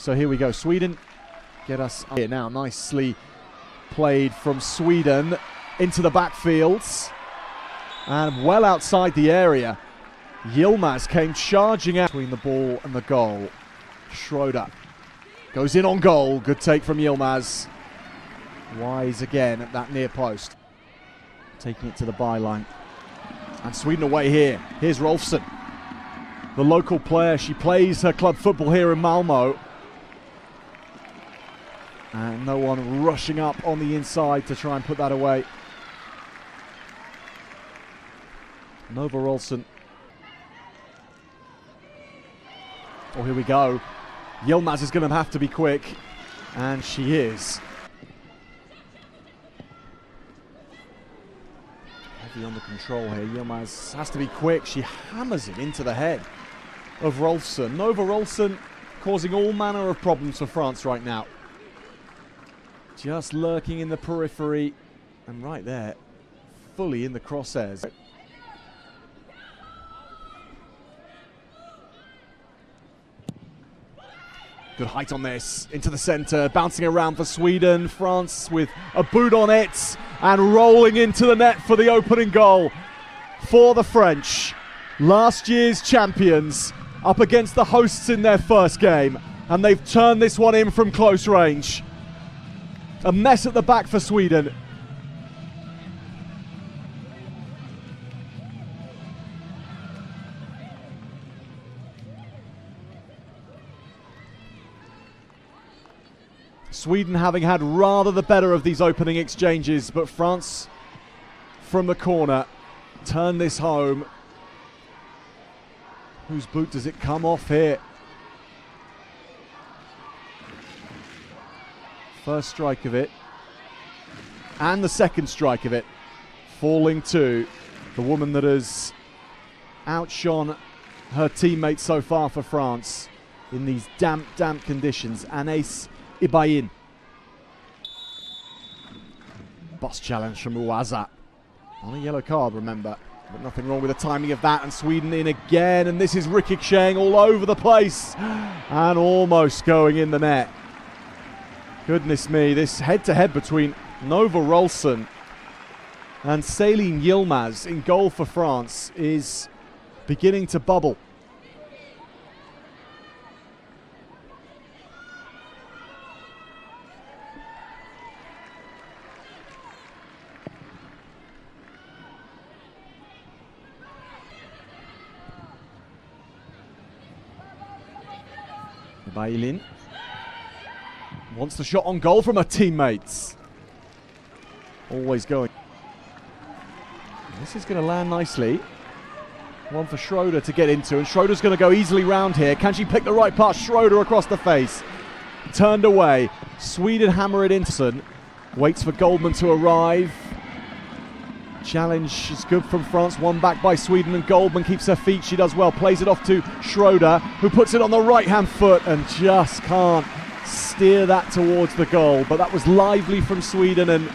So here we go. Sweden get us here now. Nicely played from Sweden into the backfields and well outside the area. Yilmaz came charging out between the ball and the goal. Schroeder goes in on goal. Good take from Yilmaz. Wise again at that near post. Taking it to the byline. And Sweden away here. Here's Rolfsson, the local player. She plays her club football here in Malmo. And no one rushing up on the inside to try and put that away. Nova Rolfsson. Oh, here we go. Yilmaz is going to have to be quick. And she is. Heavy on the control here. Yilmaz has to be quick. She hammers it into the head of Rolfsson. Nova Rolfsson causing all manner of problems for France right now. Just lurking in the periphery, and right there, fully in the crosshairs. Good height on this, into the centre, bouncing around for Sweden. France with a boot on it, and rolling into the net for the opening goal for the French. Last year's champions up against the hosts in their first game, and they've turned this one in from close range. A mess at the back for Sweden. Sweden having had rather the better of these opening exchanges, but France from the corner turn this home. Whose boot does it come off here? First strike of it, and the second strike of it, falling to the woman that has outshone her teammates so far for France in these damp conditions, Anaïs Ibaïn. Boss challenge from Uwaza. On a yellow card, remember, but nothing wrong with the timing of that, and Sweden in again, and this is ricocheting all over the place, and almost going in the net. Goodness me, this head-to-head between Nova Rolfsson and Céline Yilmaz in goal for France is beginning to bubble. Bailin wants the shot on goal from her teammates. Always going. This is going to land nicely. One for Schroeder to get into, and Schroeder's going to go easily round here. Can she pick the right pass? Schroeder across the face. Turned away. Sweden hammer it into. Waits for Goldman to arrive. Challenge is good from France. One back by Sweden, and Goldman keeps her feet. She does well. Plays it off to Schroeder, who puts it on the right-hand foot and just can't steer that towards the goal. But that was lively from Sweden, and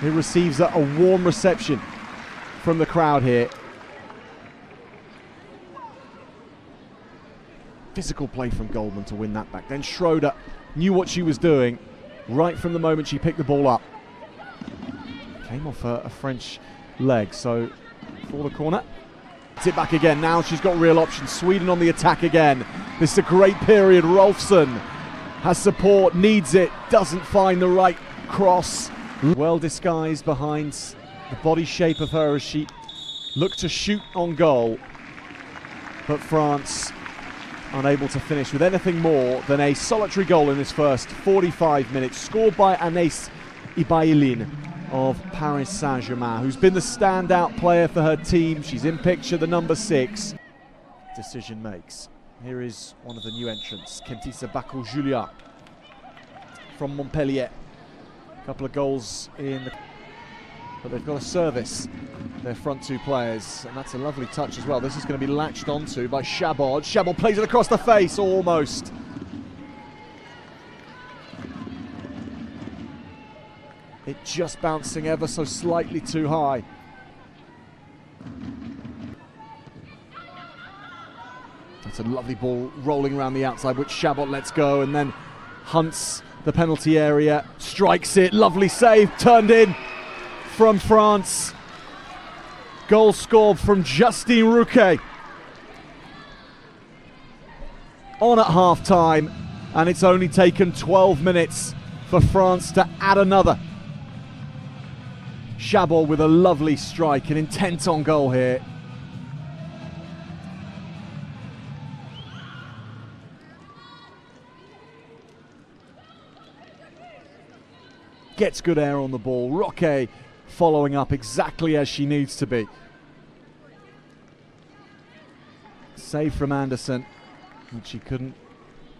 it receives a warm reception from the crowd here. Physical play from Goldman to win that back. Then Schroeder knew what she was doing right from the moment she picked the ball up. Came off a French leg, so for the corner. It's it back again. Now she's got real options. Sweden on the attack again. This is a great period. Rolfsson has support, needs it, doesn't find the right cross. Well disguised behind the body shape of her as she looked to shoot on goal. But France unable to finish with anything more than a solitary goal in this first 45 minutes, scored by Anaïs Ibaïn of Paris Saint-Germain, who's been the standout player for her team. She's in picture, the number 6. Decision makes. Here is one of the new entrants, Kentisa Bakou-Julia from Montpellier. A couple of goals in, but they've got a service, their front two players, and that's a lovely touch as well. This is going to be latched onto by Chabot. Chabot plays it across the face, almost. It just bouncing ever so slightly too high. That's a lovely ball rolling around the outside, which Chabot lets go and then hunts the penalty area, strikes it, lovely save, turned in from France. Goal scored from Justine Rouquet on at half-time, and it's only taken 12 minutes for France to add another. Chabot with a lovely strike, an intent on goal here. Gets good air on the ball. Rouquet following up exactly as she needs to be. Save from Anderson, and she couldn't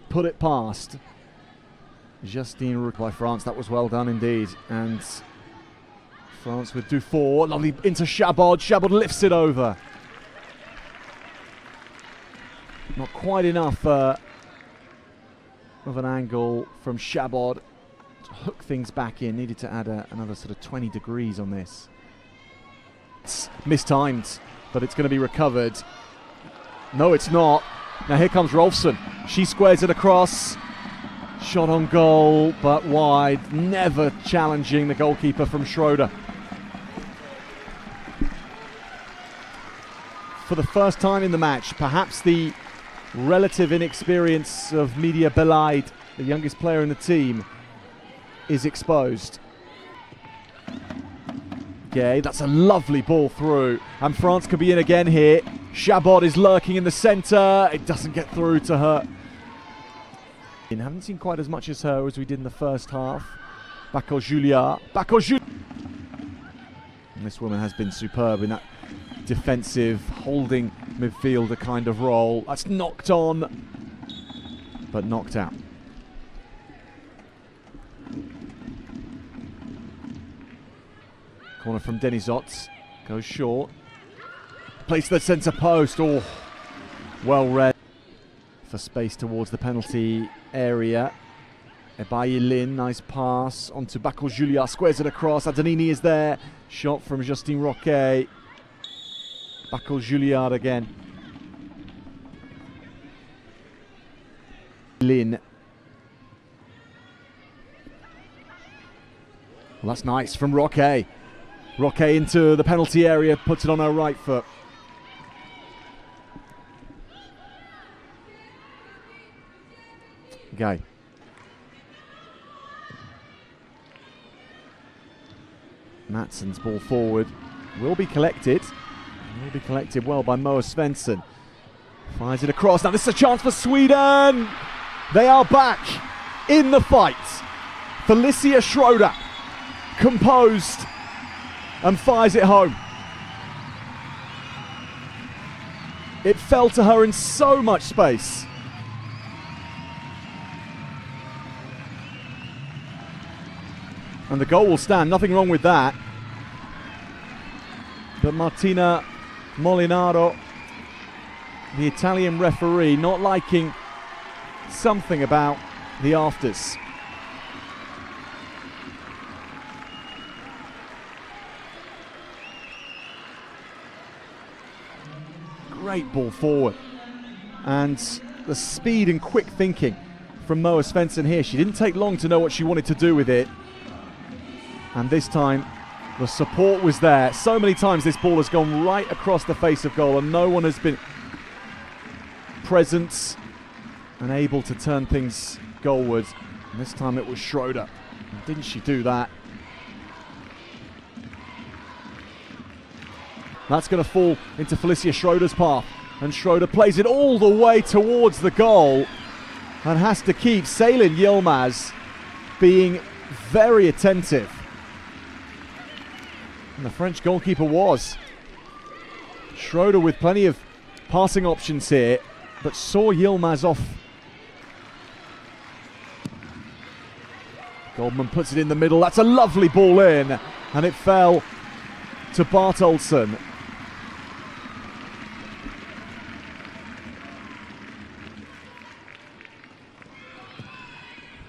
put it past Justine Rouquet by France. That was well done indeed. And France with Dufour, lovely into Chabot. Chabot lifts it over. Not quite enough of an angle from Chabot to hook things back in. Needed to add another sort of 20 degrees on this. It's mistimed, but it's going to be recovered. No, it's not. Now here comes Rolfsson. She squares it across. Shot on goal, but wide. Never challenging the goalkeeper from Schroeder. For the first time in the match, perhaps the relative inexperience of Media Belaid, the youngest player in the team, is exposed. Gay, that's a lovely ball through, and France could be in again here. Chabot is lurking in the centre, it doesn't get through to her. I haven't seen quite as much as her as we did in the first half. Bako Julia. And this woman has been superb in that defensive, holding midfielder kind of role. That's knocked on, but knocked out. Corner from Denisot, goes short. Plays to the centre post, oh, well read. For space towards the penalty area. Ebaye Lin, nice pass onto Bako Julia, squares it across. Adanini is there. Shot from Justine Rouquet. Bako Julia again. Lin. Well, that's nice from Rouquet. Rouquet into the penalty area, puts it on her right foot. Guy. Matsson's ball forward will be collected. Will be collected well by Moa Svensson. Fires it across. Now this is a chance for Sweden. They are back in the fight. Felicia Schroeder, composed, and fires it home. It fell to her in so much space. And the goal will stand, nothing wrong with that. But Martina Molinaro, the Italian referee, not liking something about the afters. Great ball forward. And the speed and quick thinking from Moa Svensson here. She didn't take long to know what she wanted to do with it. And this time, the support was there. So many times this ball has gone right across the face of goal and no one has been present and able to turn things goalwards. And this time it was Schroeder. And didn't she do that? That's going to fall into Felicia Schroeder's path. And Schroeder plays it all the way towards the goal and has to keep Ceylin Yilmaz being very attentive. And the French goalkeeper was. Schroeder with plenty of passing options here, but saw Yilmaz off. Goldman puts it in the middle. That's a lovely ball in, and it fell to Bartolson.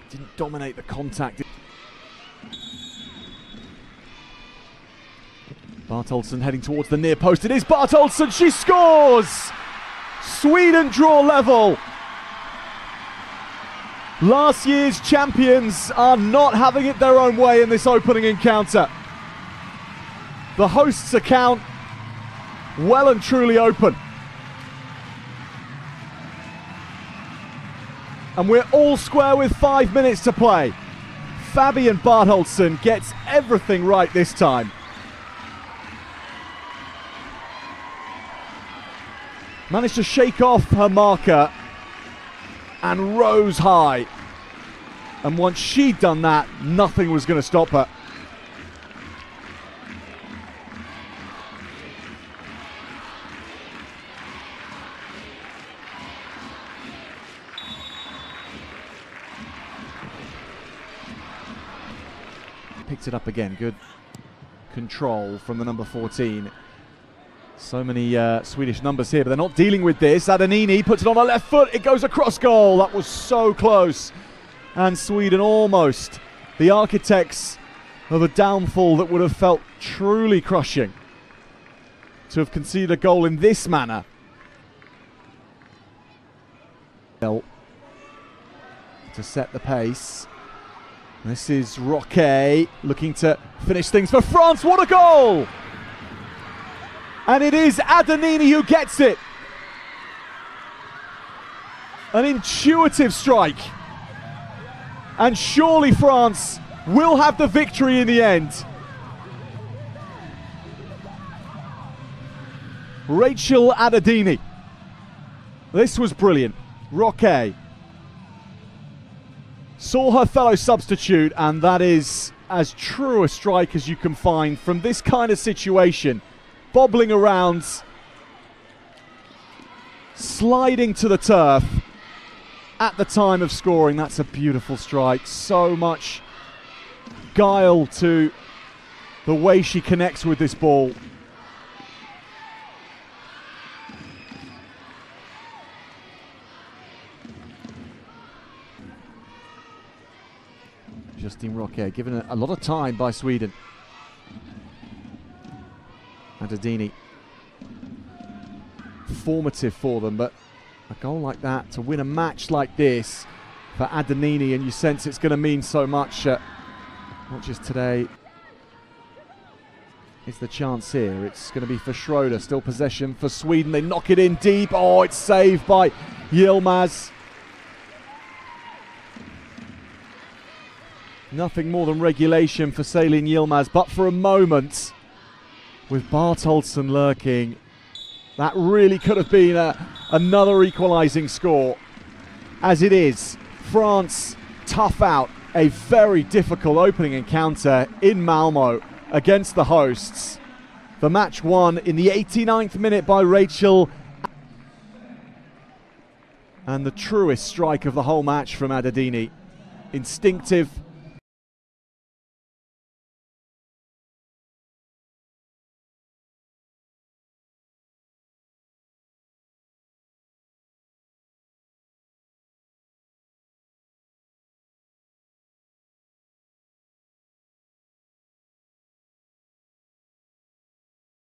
Didn't dominate the contact. Bartolson heading towards the near post. It is Bartolson. She scores! Sweden draw level. Last year's champions are not having it their own way in this opening encounter. The hosts' account well and truly open. And we're all square with 5 minutes to play. Fabian Bartholdsson gets everything right this time. Managed to shake off her marker and rose high. And once she'd done that, nothing was going to stop her. Picked it up again. Good control from the number 14. So many Swedish numbers here, but they're not dealing with this. Adenini puts it on her left foot. It goes across goal. That was so close. And Sweden almost the architects of a downfall that would have felt truly crushing to have conceded a goal in this manner. To set the pace. This is Roque looking to finish things for France. What a goal! And it is Adenini who gets it. An intuitive strike. And surely France will have the victory in the end. Rachel Adenini. This was brilliant. Roque saw her fellow substitute, and that is as true a strike as you can find from this kind of situation. Bobbling around, sliding to the turf at the time of scoring. That's a beautiful strike. So much guile to the way she connects with this ball. Justine Roque given a lot of time by Sweden. Adenini, formative for them, but a goal like that to win a match like this for Adenini, and you sense it's going to mean so much, not just today. It's the chance here. It's going to be for Schroeder. Still possession for Sweden. They knock it in deep. Oh, it's saved by Yilmaz. Nothing more than regulation for Celine Yilmaz, but for a moment, with Bartholdsson lurking, that really could have been another equalising score. As it is, France tough out a very difficult opening encounter in Malmo against the hosts. The match won in the 89th minute by Rachel. And the truest strike of the whole match from Adenini. Instinctive,